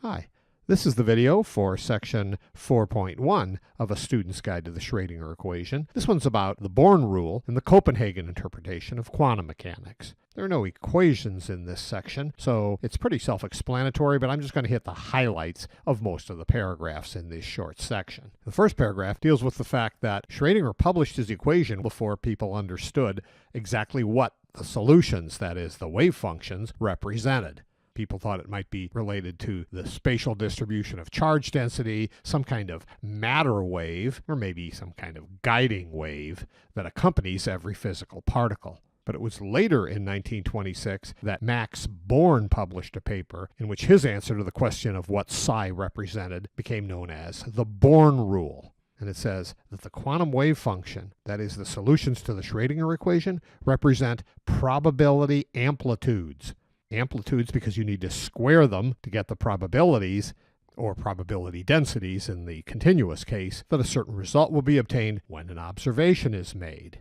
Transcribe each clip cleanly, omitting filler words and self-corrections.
Hi, this is the video for section 4.1 of A Student's Guide to the Schrödinger Equation. This one's about the Born rule and the Copenhagen interpretation of quantum mechanics. There are no equations in this section, so it's pretty self-explanatory, but I'm just going to hit the highlights of most of the paragraphs in this short section. The first paragraph deals with the fact that Schrödinger published his equation before people understood exactly what the solutions, that is, the wave functions, represented. People thought it might be related to the spatial distribution of charge density, some kind of matter wave, or maybe some kind of guiding wave that accompanies every physical particle. But it was later in 1926 that Max Born published a paper in which his answer to the question of what psi represented became known as the Born rule. And it says that the quantum wave function, that is the solutions to the Schrödinger equation, represent probability amplitudes. Amplitudes because you need to square them to get the probabilities, or probability densities in the continuous case, that a certain result will be obtained when an observation is made.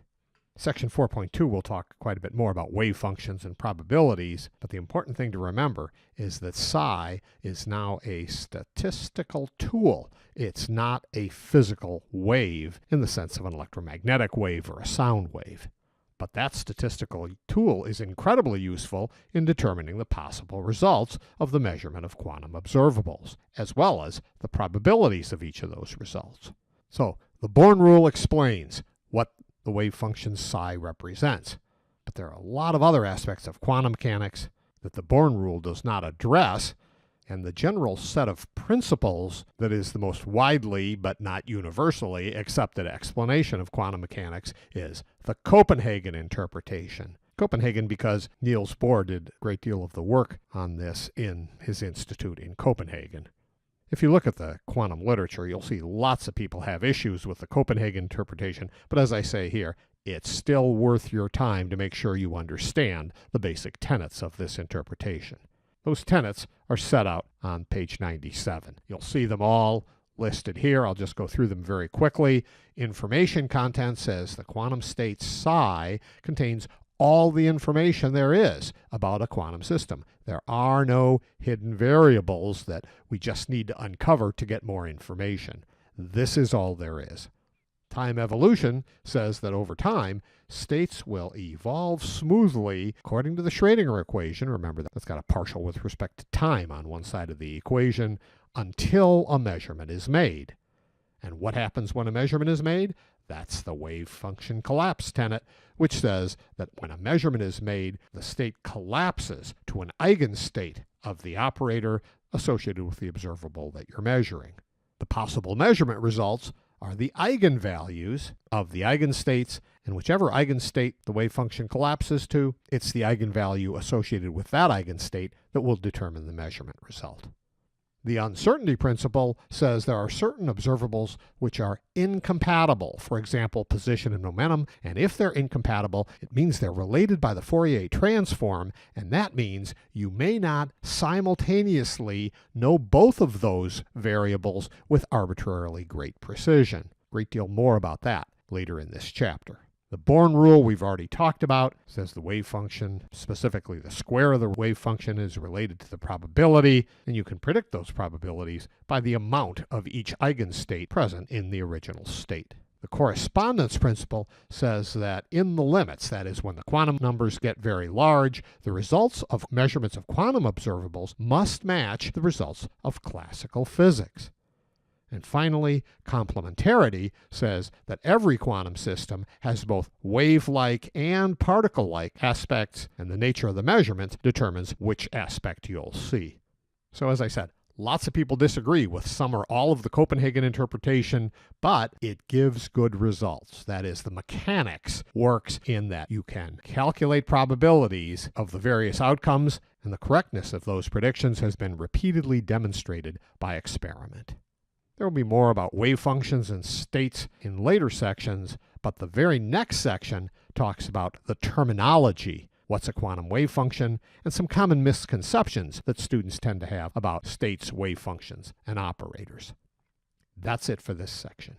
Section 4.2 will talk quite a bit more about wave functions and probabilities, but the important thing to remember is that psi is now a statistical tool. It's not a physical wave in the sense of an electromagnetic wave or a sound wave. But that statistical tool is incredibly useful in determining the possible results of the measurement of quantum observables, as well as the probabilities of each of those results. So, the Born rule explains what the wave function psi represents. But there are a lot of other aspects of quantum mechanics that the Born rule does not address, and the general set of principles that is the most widely but not universally accepted explanation of quantum mechanics is the Copenhagen interpretation. Copenhagen because Niels Bohr did a great deal of the work on this in his institute in Copenhagen. If you look at the quantum literature, you'll see lots of people have issues with the Copenhagen interpretation, but as I say here, it's still worth your time to make sure you understand the basic tenets of this interpretation. Those tenets are set out on page 97. You'll see them all listed here. I'll just go through them very quickly. Information content says the quantum state psi contains all the information there is about a quantum system. There are no hidden variables that we just need to uncover to get more information. This is all there is. Time evolution says that over time, states will evolve smoothly according to the Schrödinger equation. Remember, that's got a partial with respect to time on one side of the equation until a measurement is made. And what happens when a measurement is made? That's the wave function collapse tenet, which says that when a measurement is made, the state collapses to an eigenstate of the operator associated with the observable that you're measuring. The possible measurement results are the eigenvalues of the eigenstates, and whichever eigenstate the wave function collapses to, it's the eigenvalue associated with that eigenstate that will determine the measurement result. The uncertainty principle says there are certain observables which are incompatible, for example, position and momentum, and if they're incompatible, it means they're related by the Fourier transform, and that means you may not simultaneously know both of those variables with arbitrarily great precision. Great deal more about that later in this chapter. The Born rule we've already talked about says the wave function, specifically the square of the wave function, is related to the probability, and you can predict those probabilities by the amount of each eigenstate present in the original state. The correspondence principle says that in the limits, that is, when the quantum numbers get very large, the results of measurements of quantum observables must match the results of classical physics. And finally, complementarity says that every quantum system has both wave-like and particle-like aspects, and the nature of the measurement determines which aspect you'll see. So as I said, lots of people disagree with some or all of the Copenhagen interpretation, but it gives good results. That is, the mechanics works in that you can calculate probabilities of the various outcomes, and the correctness of those predictions has been repeatedly demonstrated by experiment. There will be more about wave functions and states in later sections, but the very next section talks about the terminology, what's a quantum wave function, and some common misconceptions that students tend to have about states, wave functions, and operators. That's it for this section.